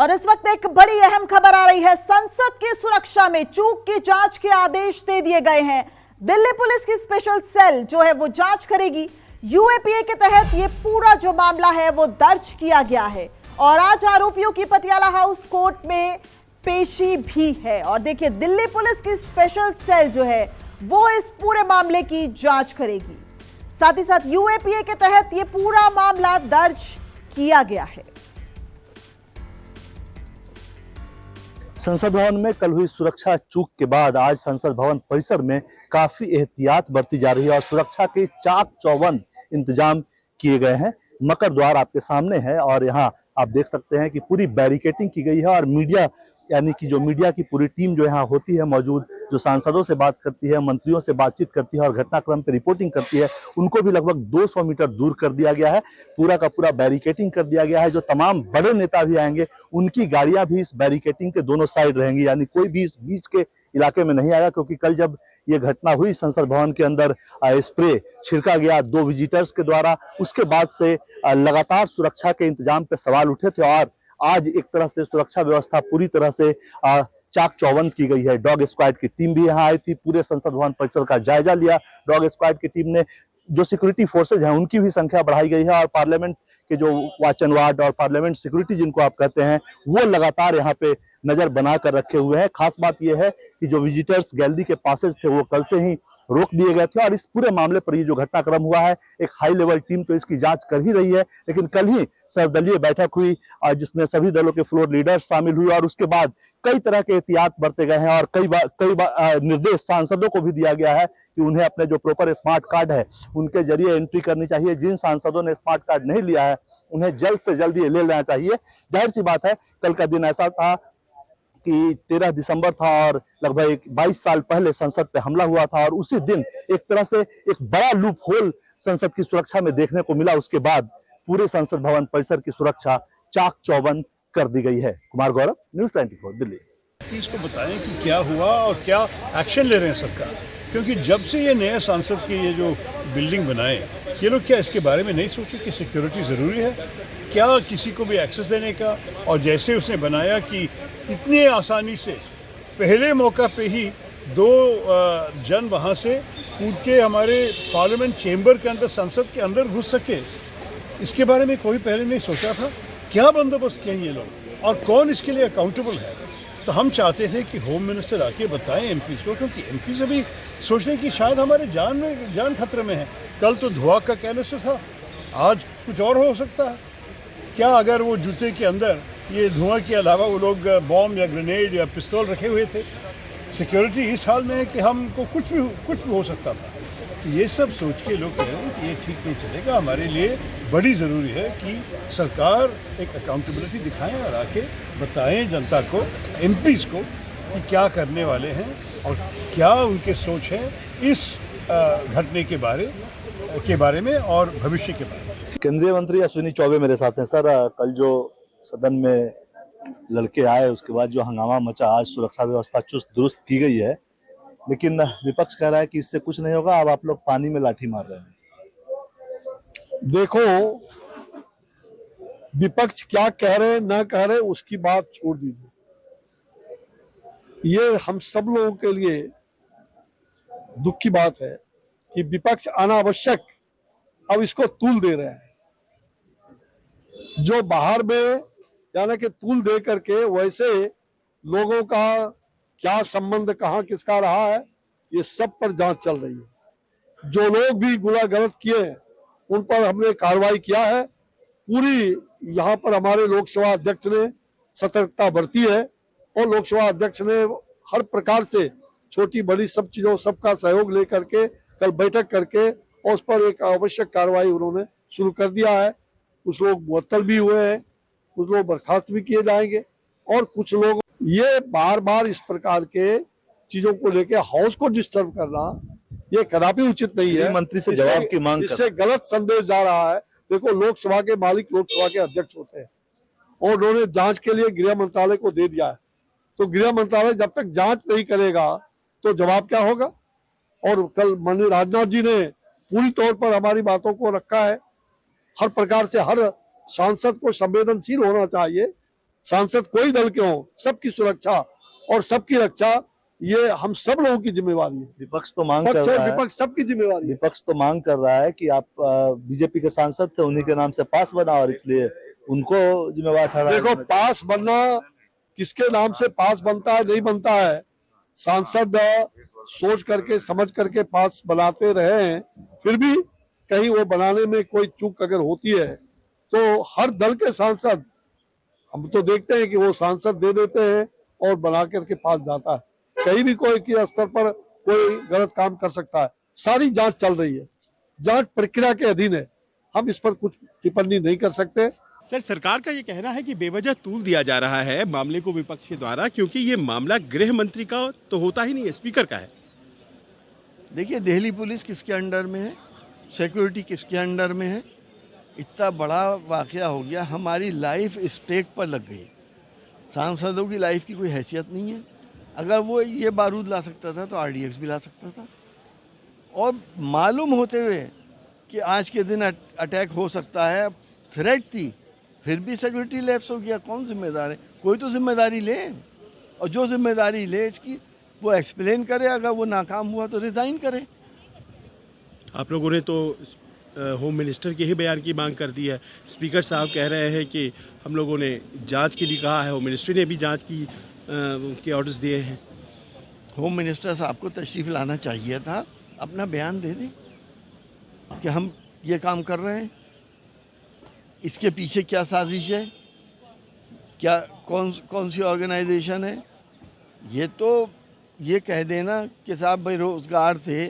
और इस वक्त एक बड़ी अहम खबर आ रही है। संसद की सुरक्षा में चूक की जांच के आदेश दे दिए गए हैं। दिल्ली पुलिस की स्पेशल सेल जो है वो जांच करेगी। यूएपीए के तहत ये पूरा जो मामला है वो दर्ज किया गया है और आज आरोपियों की पटियाला हाउस कोर्ट में पेशी भी है। और देखिए, दिल्ली पुलिस की स्पेशल सेल जो है वो इस पूरे मामले की जांच करेगी। साथ ही साथ यूएपीए के तहत ये पूरा मामला दर्ज किया गया है। संसद भवन में कल हुई सुरक्षा चूक के बाद आज संसद भवन परिसर में काफी एहतियात बरती जा रही है और सुरक्षा के चाक चौबंद इंतजाम किए गए हैं। मकर द्वार आपके सामने है और यहाँ आप देख सकते हैं कि पूरी बैरिकेटिंग की गई है और मीडिया यानी कि जो मीडिया की पूरी टीम जो यहाँ होती है मौजूद, जो सांसदों से बात करती है, मंत्रियों से बातचीत करती है और घटनाक्रम पर रिपोर्टिंग करती है, उनको भी लगभग 200 मीटर दूर कर दिया गया है। पूरा का पूरा बैरिकेटिंग कर दिया गया है। जो तमाम बड़े नेता भी आएंगे उनकी गाड़ियां भी इस बैरिकेटिंग के दोनों साइड रहेंगी, यानी कोई भी इस बीच के इलाके में नहीं आएगा। क्योंकि कल जब ये घटना हुई संसद भवन के अंदर स्प्रे छिड़का गया 2 विजिटर्स के द्वारा, उसके बाद से लगातार सुरक्षा के इंतजाम पे सवाल उठे थे और आज एक तरह से सुरक्षा व्यवस्था पूरी तरह से चाक चौबंद की गई है। डॉग स्क्वाड की टीम भी यहाँ आई थी, पूरे संसद भवन परिसर का जायजा लिया। डॉग स्क्वाड की टीम ने जो सिक्योरिटी फोर्सेज हैं उनकी भी संख्या बढ़ाई गई है और पार्लियामेंट के जो वॉच एंड वार्ड और पार्लियामेंट सिक्योरिटी जिनको आप कहते हैं वो लगातार यहाँ पे नजर बना कर रखे हुए हैं। खास बात यह है कि जो विजिटर्स गैलरी के पासेज थे वो कल से ही रोक दिए गए थे और इस पूरे मामले पर ये जो घटनाक्रम हुआ है, एक हाई लेवल टीम तो इसकी जांच कर ही रही है। लेकिन कल ही सर्वदलीय बैठक हुई जिसमें सभी दलों के फ्लोर लीडर्स शामिल हुए और उसके बाद कई तरह के एहतियात बरते गए हैं और कई बार निर्देश सांसदों को भी दिया गया है कि उन्हें अपने जो प्रॉपर स्मार्ट कार्ड है उनके जरिए एंट्री करनी चाहिए। जिन सांसदों ने स्मार्ट कार्ड नहीं लिया है उन्हें जल्द से जल्द ये ले लेना चाहिए। जाहिर सी बात है, कल का दिन ऐसा था कि 13 दिसंबर था और लगभग 22 साल पहले संसद पे हमला हुआ था और उसी दिन एक तरह से एक बड़ा लूप होल संसद की सुरक्षा में देखने को मिला। उसके बाद पूरे संसद भवन परिसर की सुरक्षा चाक चौबंद कर दी गई है। कुमार गौरव, न्यूज़ 24 दिल्ली। इसको बताएं कि क्या हुआ और क्या एक्शन ले रहे हैं सरकार, क्योंकि जब से ये नया सांसद की ये जो बिल्डिंग बनाए, ये लोग क्या इसके बारे में नहीं सोचे कि सिक्योरिटी ज़रूरी है क्या किसी को भी एक्सेस देने का। और जैसे उसने बनाया कि इतनी आसानी से पहले मौका पे ही 2 जन वहाँ से कूद के हमारे पार्लियामेंट चेंबर के अंदर, संसद के अंदर घुस सके, इसके बारे में कोई पहले नहीं सोचा था। क्या बंदोबस्त किए ये लोग और कौन इसके लिए अकाउंटेबल है। तो हम चाहते थे कि होम मिनिस्टर आके बताएं एमपी को, क्योंकि एमपी अभी सोच रहे कि शायद हमारे जान खतरे में है। कल तो धुआं का कैनिस्टर था, आज कुछ और हो सकता है। क्या अगर वो जूते के अंदर ये धुआं के अलावा वो लोग बॉम्ब या ग्रेनेड या पिस्तौल रखे हुए थे। सिक्योरिटी इस हाल में है कि हमको कुछ भी हो सकता था। तो ये सब सोच के लोग कह रहे हैं कि ये ठीक नहीं चलेगा। हमारे लिए बड़ी ज़रूरी है कि सरकार एक अकाउंटेबिलिटी दिखाएं और आके बताएं जनता को, एमपीज़ को, कि क्या करने वाले हैं और क्या उनके सोच है इस घटने के बारे में और भविष्य के बारे में। केंद्रीय मंत्री अश्विनी चौबे मेरे साथ हैं। सर, कल जो सदन में लड़के आए उसके बाद जो हंगामा मचा, आज सुरक्षा व्यवस्था चुस्त दुरुस्त की गई है, लेकिन विपक्ष कह रहा है कि इससे कुछ नहीं होगा, अब आप लोग पानी में लाठी मार रहे हैं। देखो, विपक्ष क्या कह रहे न कह रहे उसकी बात छोड़ दीजिए। ये हम सब लोगों के लिए दुख की बात है कि विपक्ष अनावश्यक अब इसको तूल दे रहे हैं। जो बाहर में यानी कि तूल दे करके वैसे लोगों का क्या संबंध कहाँ किसका रहा है, ये सब पर जांच चल रही है। जो लोग भी गुनाह गलत किए उन पर हमने कार्रवाई किया है। पूरी यहाँ पर हमारे लोकसभा अध्यक्ष ने सतर्कता बरती है और लोकसभा अध्यक्ष ने हर प्रकार से छोटी बड़ी सब चीजों सबका सहयोग लेकर के कल बैठक करके और उस पर एक आवश्यक कार्रवाई उन्होंने शुरू कर दिया है। कुछ लोग मुअत्तल भी हुए हैं, कुछ लोग बर्खास्त भी किए जाएंगे और कुछ लोग ये बार बार इस प्रकार के चीजों को लेके हाउस को डिस्टर्ब करना ये कदापि उचित नहीं है। मंत्री से जवाब की मांग, इससे गलत संदेश जा रहा है। देखो, लोकसभा के मालिक लोकसभा के अध्यक्ष होते हैं और उन्होंने जांच के लिए गृह मंत्रालय को दे दिया है। तो गृह मंत्रालय जब तक जांच नहीं करेगा तो जवाब क्या होगा। और कल माननीय राजनाथ जी ने पूरी तौर पर हमारी बातों को रखा है। हर प्रकार से हर सांसद को संवेदनशील होना चाहिए सांसद कोई दल के हो, सबकी सुरक्षा और सबकी रक्षा ये हम सब लोगों की जिम्मेवारी है। विपक्ष तो मांग कर पक्ष और रहा है, विपक्ष सबकी जिम्मेवारी है। विपक्ष तो मांग कर रहा है कि आप बीजेपी के सांसद थे, उन्हीं के नाम से पास बना और इसलिए उनको जिम्मेवार ठहराया। देखो, पास बनना किसके नाम से पास बनता है नहीं बनता है, सांसद सोच करके समझ करके पास बनाते रहे हैं। फिर भी कहीं वो बनाने में कोई चूक अगर होती है तो हर दल के सांसद, हम तो देखते हैं कि वो सांसद दे देते हैं और बना करके पास जाता है। कहीं भी कोई के स्तर पर कोई गलत काम कर सकता है। सारी जांच चल रही है, जांच प्रक्रिया के अधीन है, हम इस पर कुछ टिप्पणी नहीं कर सकते। सर, सरकार का ये कहना है कि बेवजह तूल दिया जा रहा है मामले को विपक्ष के द्वारा, क्योंकि ये मामला गृह मंत्री का तो होता ही नहीं है, स्पीकर का है। देखिए, दिल्ली पुलिस किसके अंडर में है, सिक्योरिटी किसके अंडर में है, इतना बड़ा वाकया हो गया, हमारी लाइफ स्टेक पर लग गई। सांसदों की लाइफ की कोई हैसियत नहीं है। अगर वो ये बारूद ला सकता था तो आरडीएक्स भी ला सकता था। और मालूम होते हुए कि आज के दिन अटैक हो सकता है, थ्रेट थी, फिर भी सिक्योरिटी लैप्स हो गया। कौन जिम्मेदार है? कोई तो जिम्मेदारी ले, और जो जिम्मेदारी ले इसकी वो एक्सप्लेन करे। अगर वो नाकाम हुआ तो रिजाइन करे। आप लोगों ने तो होम मिनिस्टर के ही बयान की मांग कर दी है। स्पीकर साहब कह रहे हैं कि हम लोगों ने जांच के लिए कहा है, होम मिनिस्ट्री ने भी जांच की के ऑर्डर्स दिए हैं। होम मिनिस्टर साहब को तशरीफ़ लाना चाहिए था, अपना बयान दे दें कि हम ये काम कर रहे हैं, इसके पीछे क्या साजिश है, क्या कौन सी ऑर्गेनाइजेशन है। ये कह देना कि साहब बेरोज़गार थे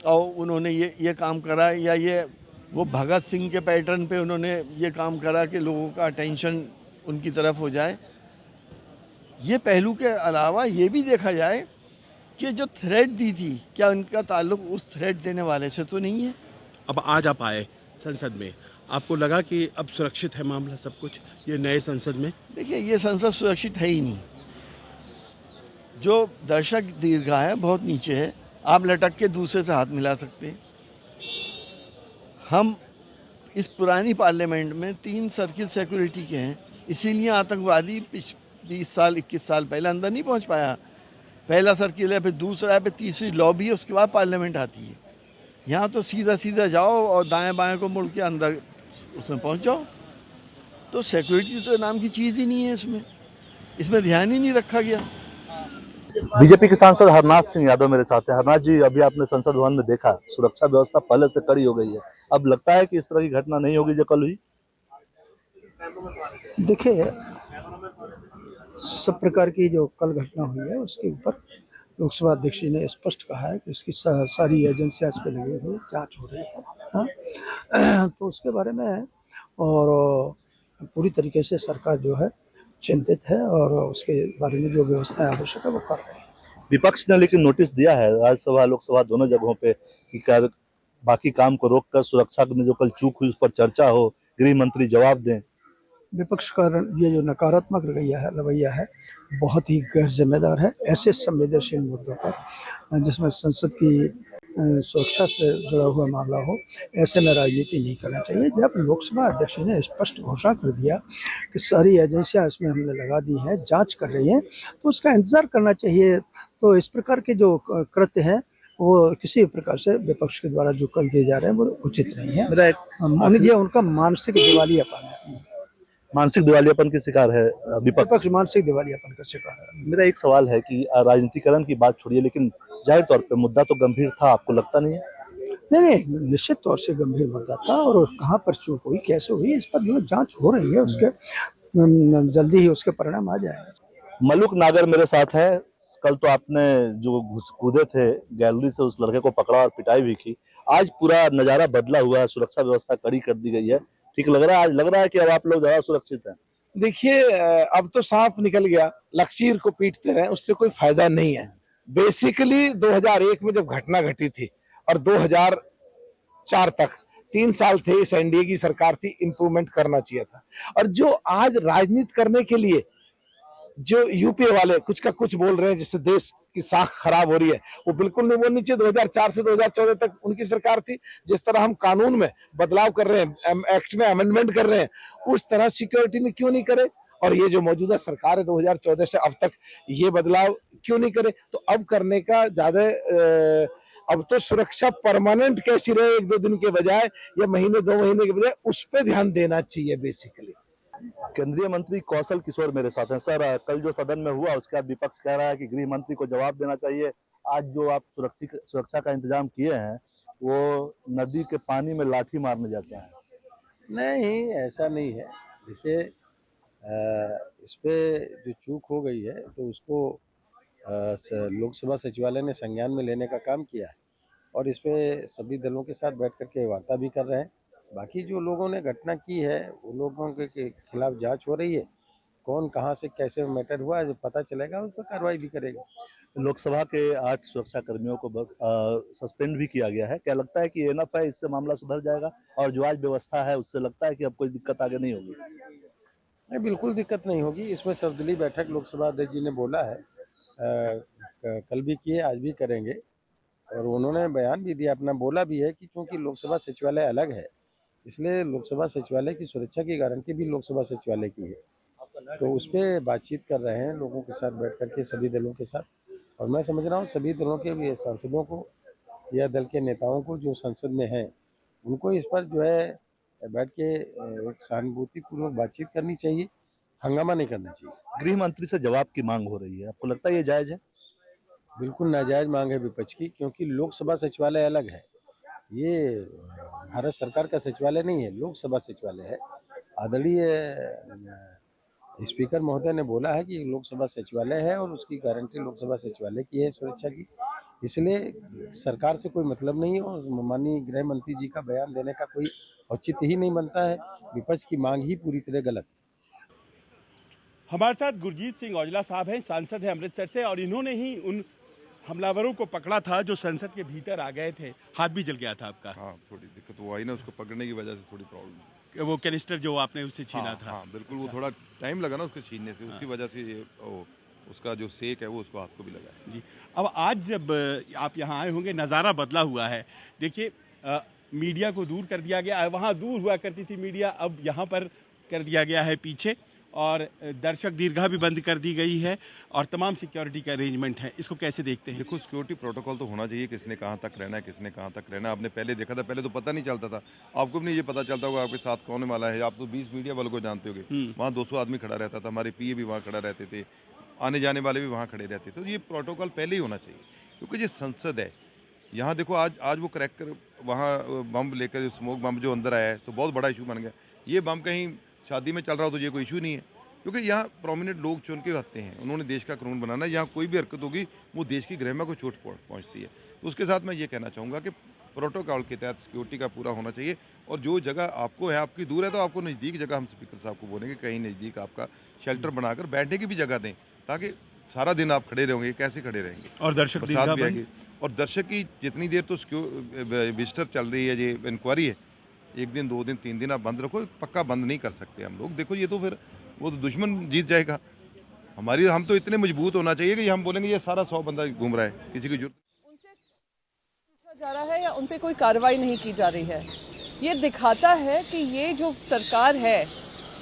और उन्होंने ये काम करा, या ये वो भगत सिंह के पैटर्न पे उन्होंने ये काम करा कि लोगों का अटेंशन उनकी तरफ हो जाए। ये पहलू के अलावा ये भी देखा जाए कि जो थ्रेट दी थी, क्या उनका ताल्लुक उस थ्रेट देने वाले से तो नहीं है। अब आज आप आए संसद में, आपको लगा कि अब सुरक्षित है मामला सब कुछ ये नए संसद में? देखिए, ये संसद सुरक्षित है ही नहीं। जो दर्शक दीर्घा है बहुत नीचे है, आप लटक के दूसरे से हाथ मिला सकते हैं। हम इस पुरानी पार्लियामेंट में 3 सर्किल सिक्योरिटी के हैं, इसीलिए आतंकवादी 20 साल 21 साल पहले अंदर नहीं पहुंच पाया। पहला सर्किल है, फिर दूसरा है, फिर तीसरी लॉबी है, उसके बाद पार्लियामेंट आती है। यहाँ तो सीधा जाओ और दाएं बाएं को मुड़ के अंदर उसमें पहुंच जाओ। तो सिक्योरिटी तो नाम की चीज़ ही नहीं है इसमें ध्यान ही नहीं रखा गया। बीजेपी के सांसद हरनाथ सिंह यादव मेरे साथ हैं। हरनाथ जी, अभी आपने संसद भवन में देखा, सुरक्षा व्यवस्था पहले से कड़ी हो गई है। अब लगता है कि इस तरह की घटना नहीं होगी जो कल हुई? देखिए, सब प्रकार की जो कल घटना हुई है उसके ऊपर लोकसभा अध्यक्ष जी ने स्पष्ट कहा है कि इसकी सारी एजेंसियां इस पर लगी हुई, जांच हो रही है। हाँ? तो उसके बारे में और पूरी तरीके से सरकार जो है चिंतित है और उसके बारे में जो व्यवस्था आवश्यक है वो कर रहे हैं। विपक्ष ने लेकिन नोटिस दिया है राज्यसभा लोकसभा दोनों जगहों पे कि बाकी काम को रोककर सुरक्षा में जो कल चूक हुई उस पर चर्चा हो, गृह मंत्री जवाब दें। विपक्ष का ये जो नकारात्मक रवैया है बहुत ही गैर जिम्मेदार है। ऐसे संवेदनशील मुद्दों पर जिसमें संसद की सुरक्षा से जुड़ा हुआ मामला हो, ऐसे में राजनीति नहीं करना चाहिए। जब लोकसभा अध्यक्ष ने स्पष्ट घोषणा कर दिया कि सारी एजेंसियां इसमें हमने लगा दी हैं, जांच कर रही हैं, तो उसका इंतजार करना चाहिए। तो इस प्रकार के जो कृत्य हैं वो किसी प्रकार से विपक्ष के द्वारा जो कर किए जा रहे हैं वो उचित नहीं है। ये उनका मानसिक दिवालियापन है। मानसिक दिवालियापन के शिकार है विपक्ष, मानसिक दिवालियापन का शिकार है। मेरा एक सवाल है कि राजनीतिकरण की बात छोड़िए, लेकिन जाहिर तौर पे मुद्दा तो गंभीर था, आपको लगता नहीं है? नहीं, निश्चित तौर से गंभीर मुद्दा था और कहाँ पर चूक हुई, कैसे हुई, इस पर जो जांच हो रही है, उसके जल्दी ही उसके परिणाम आ जाएंगे। मलुक नागर मेरे साथ है। कल तो आपने जो कूदे थे गैलरी से उस लड़के को पकड़ा और पिटाई भी की। आज पूरा नजारा बदला हुआ है, सुरक्षा व्यवस्था कड़ी कर दी गई है। ठीक लग रहा है? आज लग रहा है कि अब आप लोग ज्यादा सुरक्षित हैं? देखिए, अब तो साफ निकल गया, लकीर को पीटते रहे उससे कोई फायदा नहीं है। बेसिकली 2001 में जब घटना घटी थी और 2004 तक 3 साल थे इस एनडीए की सरकार थी, इंप्रूवमेंट करना चाहिए था। और जो आज राजनीति करने के लिए जो यूपीए वाले कुछ का कुछ बोल रहे हैं जिससे देश की साख खराब हो रही है, वो बिल्कुल नहीं बोलनी चाहिए। 2004 से 2014 तक उनकी सरकार थी। जिस तरह हम कानून में बदलाव कर रहे हैं, एक्ट में अमेंडमेंट कर रहे हैं, उस तरह सिक्योरिटी में क्यों नहीं करे। और ये जो मौजूदा सरकार है 2014 से अब तक ये बदलाव क्यों नहीं करे? तो अब करने का ज्यादा अब तो सुरक्षा परमानेंट कैसी रहे, 1-2 दिन के बजाय या महीने 2 महीने के बजाय, उस पर ध्यान देना चाहिए बेसिकली। केंद्रीय मंत्री कौशल किशोर मेरे साथ हैं। सर, कल जो सदन में हुआ उसके बाद विपक्ष कह रहा है कि गृह मंत्री को जवाब देना चाहिए। आज जो आप सुरक्षा का इंतजाम किए हैं वो नदी के पानी में लाठी मारने जैसा है। नहीं, ऐसा नहीं है। देखिए, इस पे जो चूक हो गई है तो उसको लोकसभा सचिवालय ने संज्ञान में लेने का काम किया है और इस पे सभी दलों के साथ बैठ करके वार्ता भी कर रहे हैं। बाकी जो लोगों ने घटना की है वो लोगों के खिलाफ जांच हो रही है। कौन कहां से कैसे मैटर हुआ है, जब पता चलेगा उस पर कार्रवाई भी करेगा। लोकसभा के 8 सुरक्षा कर्मियों को सस्पेंड भी किया गया है। क्या लगता है कि एनफ है, इससे मामला सुधर जाएगा और जो आज व्यवस्था है उससे लगता है कि अब कोई दिक्कत आगे नहीं होगी? नहीं, बिल्कुल दिक्कत नहीं होगी। इसमें सर्वदलीय बैठक लोकसभा अध्यक्ष जी ने बोला है, कल भी किए, आज भी करेंगे और उन्होंने बयान भी दिया, अपना बोला भी है कि चूंकि लोकसभा सचिवालय अलग है इसलिए लोकसभा सचिवालय की सुरक्षा की गारंटी भी लोकसभा सचिवालय की है। तो उस पर बातचीत कर रहे हैं लोगों के साथ बैठ करके, सभी दलों के साथ। और मैं समझ रहा हूँ सभी दलों के भी सांसदों को या दल के नेताओं को जो संसद में हैं उनको इस पर जो है बैठ के एक सहानुभूतिपूर्वक बातचीत करनी चाहिए, हंगामा नहीं करना चाहिए। गृह मंत्री से जवाब की मांग हो रही है, आपको लगता है ये जायज है? बिल्कुल नाजायज मांग है विपक्ष की, क्योंकि लोकसभा सचिवालय अलग है, ये भारत सरकार का सचिवालय नहीं है, लोकसभा सचिवालय है। आदरणीय स्पीकर महोदय ने बोला है कि लोकसभा सचिवालय है और उसकी गारंटी लोकसभा सचिवालय की है सुरक्षा की, इसलिए सरकार से कोई मतलब नहीं है और माननीय गृह मंत्री जी का बयान देने का कोई औचित्य ही नहीं बनता है। विपक्ष की मांग ही पूरी तरह गलत है। हमारे साथ गुरजीत सिंह औजला साहब हैं, सांसद हैं अमृतसर से, और इन्होंने ही उन हमलावरों को पकड़ा था जो संसद के भीतर आ गए थे। हाथ भी जल गया था आपका? हाँ, थोड़ी दिक्कत वो आई ना, उसको पकड़ने की वजह से थोड़ी प्रॉब्लम। वो कैनिस्टर जो आपने उससे छीना था? हाँ, बिल्कुल। वो थोड़ा टाइम लगा ना उसको छीनने से, उसकी वजह से ये उसका जो सेक है वो उसको हाथ को भी लगा है। जी, अब आज जब आप यहाँ आए होंगे नज़ारा बदला हुआ है। देखिए, मीडिया को दूर कर दिया गया है, वहाँ दूर हुआ करती थी मीडिया, अब यहाँ पर कर दिया गया है पीछे, और दर्शक दीर्घा भी बंद कर दी गई है और तमाम सिक्योरिटी का अरेंजमेंट है। इसको कैसे देखते हैं? देखो, सिक्योरिटी प्रोटोकॉल तो होना चाहिए, किसने कहाँ तक रहना है, किसने कहाँ तक रहना है। आपने पहले देखा था, पहले तो पता नहीं चलता था, आपको भी नहीं ये पता चलता होगा आपके साथ कौन वाला है। आप तो 20 मीडिया वालों को जानते होंगे, वहाँ 200 आदमी खड़ा रहता था, हमारे पीए भी वहाँ खड़ा रहते थे, आने जाने वाले भी वहाँ खड़े रहते थे। तो ये प्रोटोकॉल पहले ही होना चाहिए, क्योंकि ये संसद है। यहाँ देखो, आज वो क्रैकर वहाँ बम लेकर, स्मोक बम जो अंदर आया है तो बहुत बड़ा इशू बन गया। ये बम कहीं शादी में चल रहा हो तो ये कोई इशू नहीं है, क्योंकि यहाँ प्रोमिनेंट लोग चुन के आते हैं, उन्होंने देश का कानून बनाना है। यहाँ कोई भी हरकत होगी वो देश की गरिमा को चोट पहुँचती है। तो उसके साथ मैं ये कहना चाहूँगा कि प्रोटोकॉल के तहत सिक्योरिटी का पूरा होना चाहिए, और जो जगह आपको है, आपकी दूर है तो आपको नज़दीक जगह, हम स्पीकर साहब को बोलेंगे कहीं नज़दीक आपका शेल्टर बनाकर बैठने की भी जगह दें, ताकि सारा दिन आप खड़े रहोगे, कैसे खड़े रहेंगे। और दर्शक भी आएंगे, और दर्शक की जितनी देर तो विजिटर चल रही है, ये इंक्वायरी है, 1 दिन 2 दिन 3 दिन आप बंद रखो, पक्का बंद नहीं कर सकते हम लोग। देखो, ये तो फिर वो तो दुश्मन जीत जाएगा। हम तो इतने मजबूत होना चाहिए कि हम बोलेंगे ये सारा 100 बंदा घूम रहा है, किसी की जरूरत उनसे पूछा जा रहा है या उन पे कोई कार्रवाई नहीं की जा रही है। ये दिखाता है कि ये जो सरकार है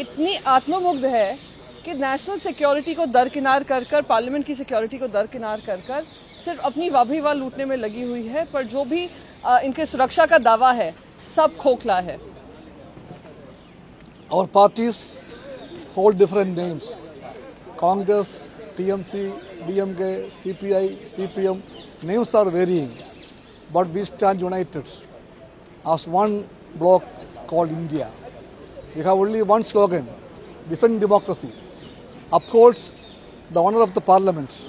इतनी आत्ममुग्ध है कि नेशनल सिक्योरिटी को दरकिनार कर कर, पार्लियामेंट की सिक्योरिटी को दरकिनार कर कर सिर्फ अपनी वाह लूटने में लगी हुई है। पर जो भी इनके सुरक्षा का दावा है सब खोखला है। Our parties hold different names. Congress, TMC, DMK, CPI, CPM, names are varying, but we stand united as one bloc called India. We have only one slogan: defend democracy, upholds the honor of the parliament.